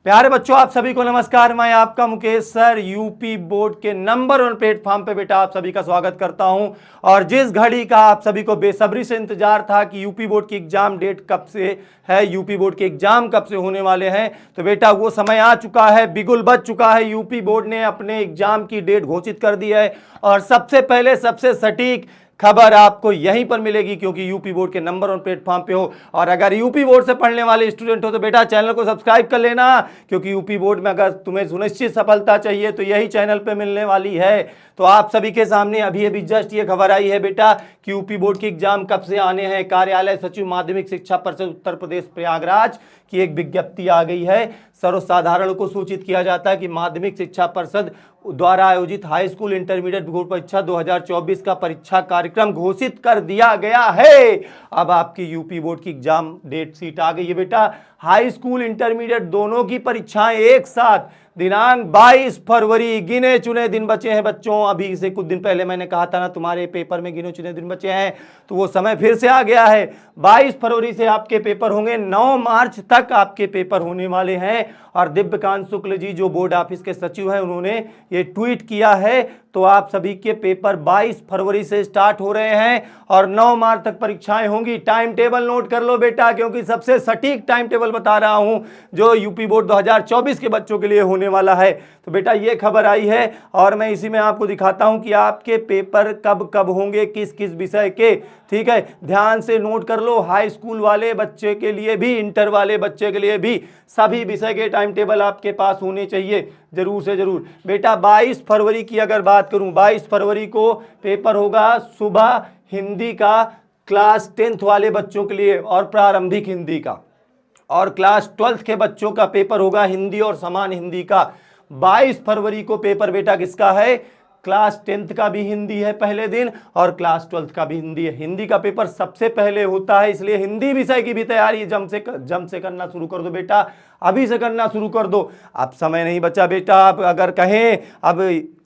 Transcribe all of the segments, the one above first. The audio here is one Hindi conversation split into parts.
प्यारे बच्चों, आप सभी को नमस्कार। मैं आपका मुकेश सर यूपी बोर्ड के नंबर 1 प्लेटफॉर्म पे बेटा आप सभी का स्वागत करता हूं। और जिस घड़ी का आप सभी को बेसब्री से इंतजार था कि यूपी बोर्ड की एग्जाम डेट कब से है, यूपी बोर्ड के एग्जाम कब से होने वाले हैं, तो बेटा वो समय आ चुका है, बिगुल बज चुका है। यूपी बोर्ड ने अपने एग्जाम की डेट घोषित कर दी है और सबसे पहले सबसे सटीक खबर आपको यहीं पर मिलेगी, क्योंकि यूपी बोर्ड के नंबर 1 प्लेटफॉर्म पे हो। और अगर यूपी बोर्ड से पढ़ने वाले स्टूडेंट हो तो बेटा चैनल को सब्सक्राइब कर लेना, क्योंकि यूपी बोर्ड में अगर तुम्हें सुनिश्चित सफलता चाहिए तो यही चैनल पे मिलने वाली है। तो आप सभी के सामने अभी अभी जस्ट ये खबर आई है बेटा कि यूपी बोर्ड की एग्जाम कब से आने हैं। कार्यालय सचिव माध्यमिक शिक्षा परिषद उत्तर प्रदेश प्रयागराज की एक विज्ञप्ति आ गई है। सर्वसाधारण को सूचित किया जाता है कि माध्यमिक शिक्षा परिषद द्वारा आयोजित हाई स्कूल इंटरमीडिएट बोर्ड परीक्षा 2024 का परीक्षा कार्यक्रम घोषित कर दिया गया है। अब आपकी यूपी बोर्ड की एग्जाम डेट शीट आ गई है बेटा। हाई स्कूल इंटरमीडिएट दोनों की परीक्षाएं एक साथ दिनांक 22 फरवरी, गिने चुने दिन बचे हैं बच्चों। अभी से कुछ दिन पहले मैंने कहा था ना तुम्हारे पेपर में गिने चुने दिन बचे हैं, तो वो समय फिर से आ गया है। 22 फरवरी से आपके पेपर होंगे, 9 मार्च तक आपके पेपर होने वाले हैं। और दिव्यकांत शुक्ल जी जो बोर्ड ऑफिस के सचिव हैं, उन्होंने ये ट्वीट किया है। तो आप सभी के पेपर 22 फरवरी से स्टार्ट हो रहे हैं और 9 मार्च तक परीक्षाएं होंगी। टाइम टेबल नोट कर लो बेटा, क्योंकि सबसे सटीक टाइम टेबल बता रहा हूं जो यूपी बोर्ड 2024 के बच्चों के लिए होने वाला है। तो बेटा ये खबर आई है और मैं इसी में आपको दिखाता हूं कि आपके पेपर कब कब होंगे, किस किस विषय के। ठीक है, ध्यान से नोट कर लो। हाई स्कूल वाले बच्चे के लिए भी, इंटर वाले बच्चे के लिए भी, सभी विषय के टाइम टेबल आपके पास होने चाहिए जरूर से जरूर। बेटा 22 फरवरी की अगर बात करूं, 22 फरवरी को पेपर होगा सुबह हिंदी का क्लास 10th वाले बच्चों के लिए और प्रारंभिक हिंदी का, और क्लास 12th के बच्चों का पेपर होगा हिंदी और समान हिंदी का। 22 फरवरी को पेपर बेटा किसका है? क्लास 10th का भी हिंदी है पहले दिन और क्लास 12th का भी हिंदी है। हिंदी का पेपर सबसे पहले होता है, इसलिए हिंदी विषय की भी तैयारी जम से करना शुरू कर दो बेटा, अभी से करना शुरू कर दो। अब समय नहीं बचा बेटा। आप अगर कहें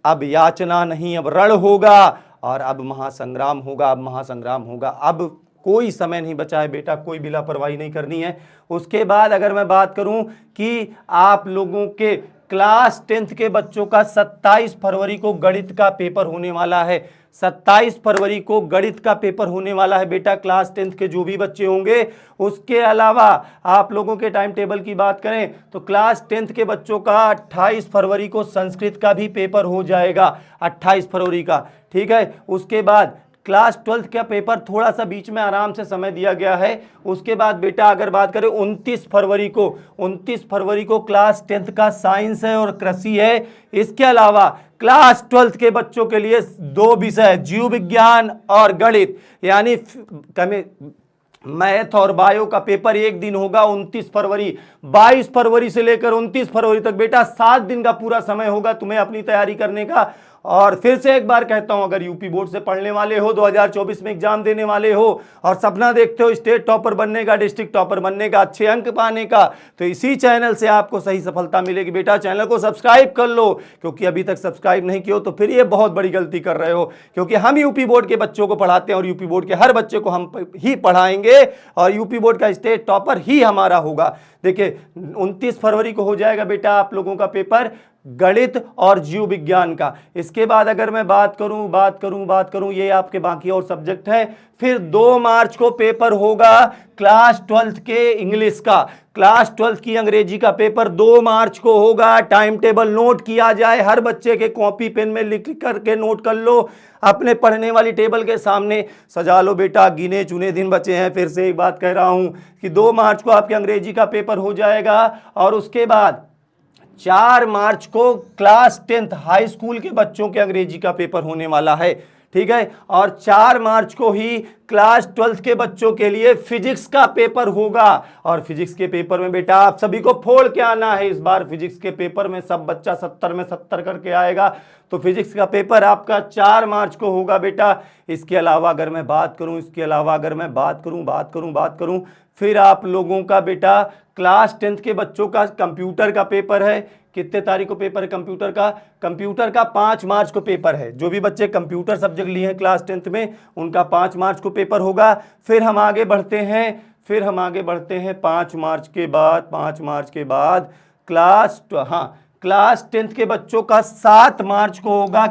अब याचना नहीं, अब रण होगा और अब महासंग्राम होगा, अब महासंग्राम होगा। अब कोई समय नहीं बचा है बेटा, कोई भी लापरवाही नहीं करनी है। उसके बाद अगर मैं बात करूं कि आप लोगों के क्लास 10th के बच्चों का 27 फरवरी को गणित का पेपर होने वाला है। 27 फरवरी को गणित का पेपर होने वाला है बेटा, क्लास 10th के जो भी बच्चे होंगे। उसके अलावा आप लोगों के टाइम टेबल की बात करें तो क्लास 10th के बच्चों का 28 फरवरी को संस्कृत का भी पेपर हो जाएगा, 28 फरवरी का। ठीक है, उसके बाद क्लास 12th का पेपर थोड़ा सा बीच में आराम से समय दिया गया है। उसके बाद बेटा अगर बात करें 29 फरवरी को क्लास 10th का साइंस है और कृषि है। इसके अलावा क्लास 12th के बच्चों के लिए 2 विषय, जीव विज्ञान और गणित, यानी मैथ और बायो का पेपर एक दिन होगा 29 फरवरी। 22 फरवरी से लेकर 29 फरवरी तक बेटा 7 दिन का पूरा समय होगा तुम्हें अपनी तैयारी करने का। और फिर से एक बार कहता हूं, अगर यूपी बोर्ड से पढ़ने वाले हो, 2024 में एग्जाम देने वाले हो और सपना देखते हो स्टेट टॉपर बनने का, डिस्ट्रिक्ट टॉपर बनने का, अच्छे अंक पाने का, तो इसी चैनल से आपको सही सफलता मिलेगी बेटा। चैनल को सब्सक्राइब कर लो, क्योंकि अभी तक सब्सक्राइब नहीं किया हो तो फिर ये बहुत बड़ी गलती कर रहे हो, क्योंकि हम यूपी बोर्ड के बच्चों को पढ़ाते हैं और यूपी बोर्ड के हर बच्चे को हम ही पढ़ाएंगे और यूपी बोर्ड का स्टेट टॉपर ही हमारा होगा। देखिए 29 फरवरी को हो जाएगा बेटा आप लोगों का पेपर गणित और जीव विज्ञान का। इसके बाद अगर मैं बात करूं ये आपके बाकी और सब्जेक्ट है। फिर 2 मार्च को पेपर होगा क्लास 12th के इंग्लिश का, क्लास 12th की अंग्रेजी का पेपर 2 मार्च को होगा। टाइम टेबल नोट किया जाए, हर बच्चे के कॉपी पेन में लिख करके नोट कर लो, अपने पढ़ने वाली टेबल के सामने सजा लो बेटा। गिने चुने दिन बचे हैं, फिर से एक बात कह रहा हूं कि 2 मार्च को आपके अंग्रेजी का पेपर हो जाएगा और उसके बाद 4 मार्च को क्लास 10th हाई स्कूल के बच्चों के अंग्रेजी का पेपर होने वाला है। ठीक है, और 4 मार्च को ही क्लास 12th के बच्चों के लिए फिजिक्स का पेपर होगा। और फिजिक्स के पेपर में बेटा आप सभी को फोड़ के आना है। इस बार फिजिक्स के पेपर में सब बच्चा 70 में 70 करके आएगा, तो फिजिक्स का पेपर आपका 4 मार्च को होगा बेटा। इसके अलावा अगर मैं बात करूं फिर आप लोगों का बेटा क्लास 10th के बच्चों का कंप्यूटर का पेपर है। कितने तारीख को पेपर है कंप्यूटर का 5 मार्च को पेपर है। जो भी बच्चे कंप्यूटर सब्जेक्ट लिए हैं क्लास 10th में, उनका 5 मार्च को पेपर होगा। फिर हम आगे बढ़ते हैं 5 मार्च के बाद क्लास 10th के बच्चों का 7 मार्च को होगा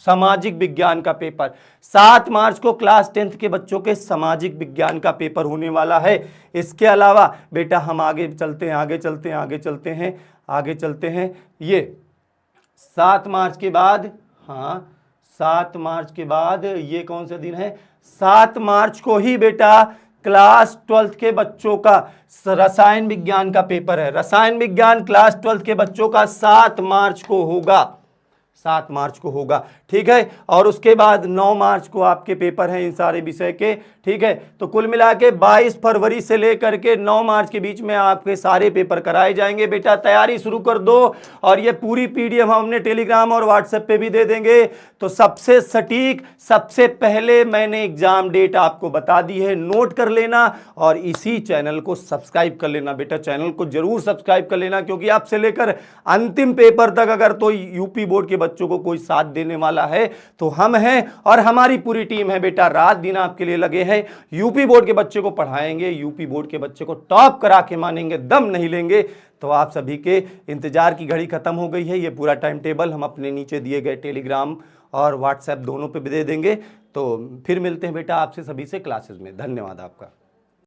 सामाजिक विज्ञान का पेपर। 7 मार्च को क्लास 10th के बच्चों के सामाजिक विज्ञान का पेपर होने वाला है। इसके अलावा बेटा हम आगे चलते हैं। ये 7 मार्च के बाद 7 मार्च के बाद ये कौन सा दिन है? 7 मार्च को ही बेटा क्लास 12th के बच्चों का रसायन विज्ञान का पेपर है। रसायन विज्ञान क्लास 12th के बच्चों का 7 मार्च को होगा, 7 मार्च को होगा, ठीक है। और उसके बाद 9 मार्च को आपके पेपर हैं इन सारे विषय के, ठीक है। तो कुल मिला के 22 फरवरी से लेकर के 9 मार्च के बीच में आपके सारे पेपर कराए जाएंगे। बेटा तैयारी शुरू कर दो, और ये पूरी पीडीएफ हम अपने टेलीग्राम और व्हाट्सएप पे भी दे देंगे। तो सबसे सटीक, सबसे पहले मैंने एग्जाम डेट आपको बता दी है, नोट कर लेना और इसी चैनल को सब्सक्राइब कर लेना। बेटा चैनल को जरूर सब्सक्राइब कर लेना, क्योंकि आपसे लेकर अंतिम पेपर तक अगर तो यूपी बोर्ड के बच्चों को कोई साथ देने वाला है तो हम हैं, और हमारी पूरी टीम है। बेटा रात दिन आपके लिए लगे हैं। यूपी बोर्ड के बच्चे को पढ़ाएंगे, यूपी बोर्ड के बच्चे को टॉप करा के मानेंगे, दम नहीं लेंगे। तो आप सभी के इंतजार की घड़ी खत्म हो गई है। ये पूरा टाइम टेबल हम अपने नीचे दिए गए टेलीग्राम और व्हाट्सएप दोनों पे भी दे देंगे। तो फिर मिलते हैं बेटा आपसे सभी से क्लासेस में। धन्यवाद आपका।